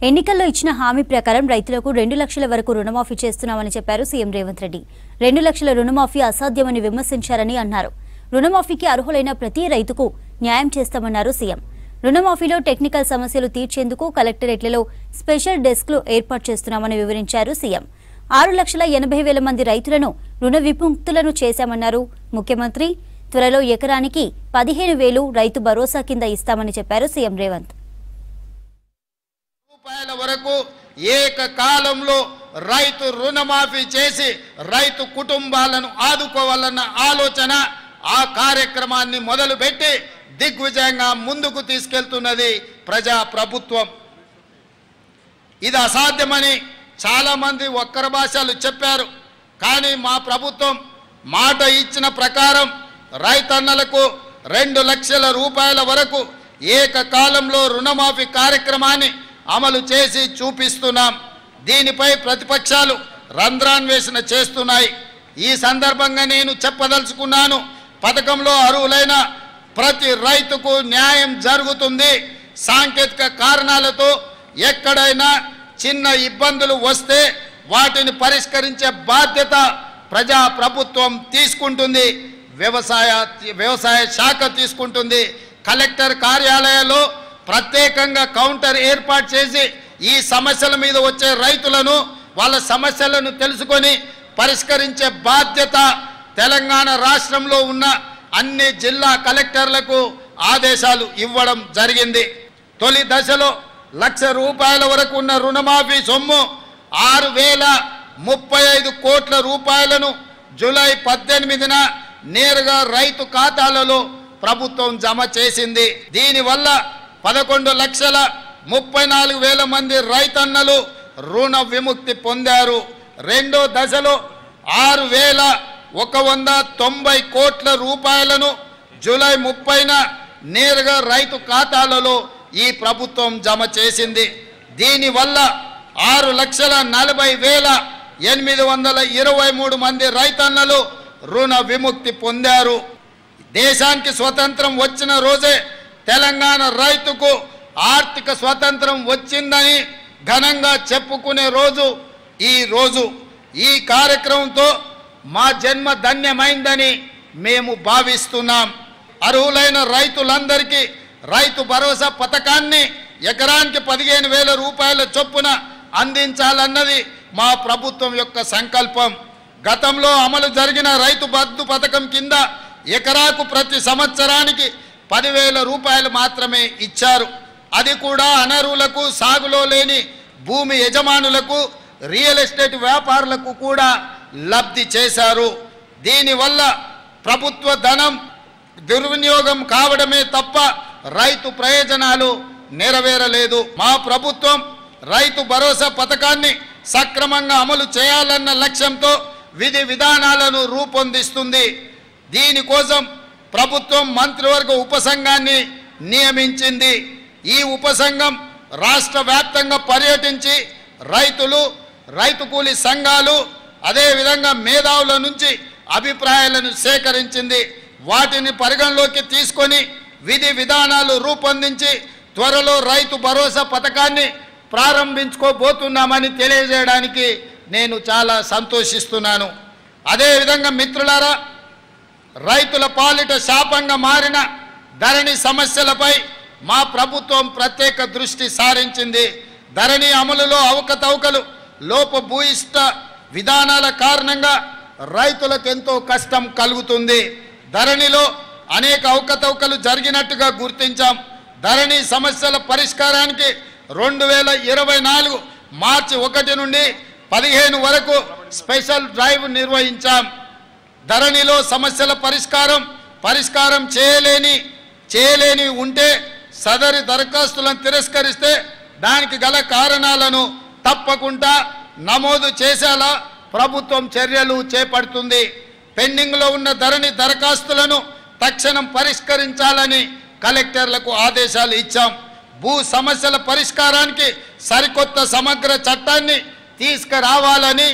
ఎన్నికల్లో ఇచ్చిన హామీ ప్రకారం రైతులకు 2 లక్షల వరకు రుణమాఫీ చేస్తున్నామని చెప్పారు సీఎం రేవంత్ రెడ్డి. 2 లక్షల రుణమాఫీ అసాధ్యమని విమర్శించారని అన్నారు. రుణమాఫీకి అర్హులైన ప్రతి రైతుకు న్యాయం చేస్తామన్నారు సీఎం. రుణమాఫీలో టెక్నికల్ సమస్యలు తీర్చేందుకు కలెక్టరేట్లలో స్పెషల్ డెస్క్లు ఏర్పాటు చేస్తున్నామని వివరించారు సీఎం. 6,80,000 మంది రైతులను రుణ విముక్తులను చేశామన్నారు ముఖ్యమంత్రి. త్వరలో ఎకరానికి 15,000 రైతు భరోసా కింద ఇస్తామని చెప్పారు సీఎం రేవంత్. రూపాయల వరకు ఏకకాలంలో రైతు రుణమాఫీ చేసి రైతు కుటుంబాలను ఆదుకోవాలన్న ఆలోచన ఆ కార్యక్రమాన్ని మొదలుపెట్టి దిగ్విజయంగా ముందుకు తీసుకెళ్తున్నది ప్రజా ప్రభుత్వం. ఇది అసాధ్యమని చాలా మంది వక్ర భాషలు చెప్పారు. కానీ మా ప్రభుత్వం మాట ఇచ్చిన ప్రకారం రైతన్నలకు 2 లక్షల రూపాయల వరకు ఏకకాలంలో రుణమాఫీ కార్యక్రమాన్ని అమలు చేసి చూపిస్తున్నాం. దీనిపై ప్రతిపక్షాలు రంధ్రాన్వేషణ చేస్తున్నాయి. ఈ సందర్భంగా నేను చెప్పదలుచుకున్నాను, పథకంలో అర్హులైన ప్రతి రైతుకు న్యాయం జరుగుతుంది. సాంకేతిక కారణాలతో ఎక్కడైనా చిన్న ఇబ్బందులు వస్తే వాటిని పరిష్కరించే బాధ్యత ప్రజా ప్రభుత్వం తీసుకుంటుంది, వ్యవసాయ శాఖ తీసుకుంటుంది. కలెక్టర్ కార్యాలయాల్లో ప్రత్యేకంగా కౌంటర్ ఏర్పాటు చేసి ఈ సమస్యల మీద వచ్చే రైతులను వాళ్ళ సమస్యలను తెలుసుకొని పరిష్కరించే బాధ్యత తెలంగాణ రాష్ట్రంలో ఉన్న అన్ని జిల్లా కలెక్టర్లకు ఆదేశాలు ఇవ్వడం జరిగింది. తొలి దశలో 1 లక్ష రూపాయల వరకు ఉన్న రుణమాఫీ సొమ్ము 6,035 కోట్ల రూపాయలను జూలై 18న నేరుగా రైతు ఖాతాలలో ప్రభుత్వం జమ చేసింది. దీనివల్ల 11,34,000 మంది రైతన్నలు రుణ విముక్తి పొందారు. రెండో దశలో 6,190 కోట్ల రూపాయలను జూలై 30న నేరుగా రైతు ఖాతాలలో ఈ ప్రభుత్వం జమ చేసింది. దీనివల్ల 6,40,823 మంది రైతన్నలు రుణ విముక్తి పొందారు. దేశానికి స్వతంత్రం వచ్చిన రోజే తెలంగాణ రైతుకు ఆర్థిక స్వతంత్రం వచ్చిందని ఘనంగా చెప్పుకునే రోజు ఈ రోజు. ఈ కార్యక్రమంతో మా జన్మ ధన్యమైందని మేము భావిస్తున్నాం. అర్హులైన రైతులందరికీ రైతు భరోసా పథకాన్ని ఎకరానికి 15,000 రూపాయల చొప్పున అందించాలన్నది మా ప్రభుత్వం యొక్క సంకల్పం. గతంలో అమలు జరిగిన రైతు బంధు పథకం కింద ఎకరాకు ప్రతి సంవత్సరానికి 10,000 రూపాయలు మాత్రమే ఇచ్చారు. అది కూడా అనర్హులకు, సాగులో లేని భూమి యజమానులకు, రియల్ ఎస్టేట్ వ్యాపారులకు కూడా లబ్ధి చేశారు. దీనివల్ల ప్రభుత్వ ధనం దుర్వినియోగం కావడమే తప్ప రైతు ప్రయోజనాలు నెరవేరలేదు. మా ప్రభుత్వం రైతు భరోసా పథకాన్ని సక్రమంగా అమలు చేయాలన్న లక్ష్యంతో విధి విధానాలను రూపొందిస్తుంది. దీనికోసం ప్రభుత్వం మంత్రివర్గ ఉపసంఘాన్ని నియమించింది. ఈ ఉపసంఘం రాష్ట్ర వ్యాప్తంగా పర్యటించి రైతులు, రైతు కూలీ సంఘాలు, అదేవిధంగా మేధావుల నుంచి అభిప్రాయాలను సేకరించింది. వాటిని పరిగణలోకి తీసుకొని విధి విధానాలు రూపొందించి త్వరలో రైతు భరోసా పథకాన్ని ప్రారంభించుకోబోతున్నామని తెలియజేయడానికి నేను చాలా సంతోషిస్తున్నాను. అదేవిధంగా మిత్రులారా, రైతుల పాలిట శాపంగా మారిన ధరణి సమస్యలపై మా ప్రభుత్వం ప్రత్యేక దృష్టి సారించింది. ధరణి అమలులో అవకతవకలు, లోపభూయిష్ట విధానాల కారణంగా రైతులకు ఎంతో కష్టం కలుగుతుంది. ధరణిలో అనేక అవకతవకలు జరిగినట్టుగా గుర్తించాం. ధరణి సమస్యల పరిష్కారానికి 2024 మార్చి 1 నుండి 15 వరకు స్పెషల్ డ్రైవ్ నిర్వహించాం. ధరణిలో సమస్యల పరిష్కారం చేయలేని ఉంటే సదరి దరఖాస్తులను తిరస్కరిస్తే దానికి గల కారణాలను తప్పకుండా నమోదు చేసేలా ప్రభుత్వం చర్యలు చేపడుతుంది. పెండింగ్లో ఉన్న ధరణి దరఖాస్తులను తక్షణం పరిష్కరించాలని కలెక్టర్లకు ఆదేశాలు ఇచ్చాం. భూ సమస్యల పరిష్కారానికి సరికొత్త సమగ్ర చట్టాన్ని తీసుకురావాలని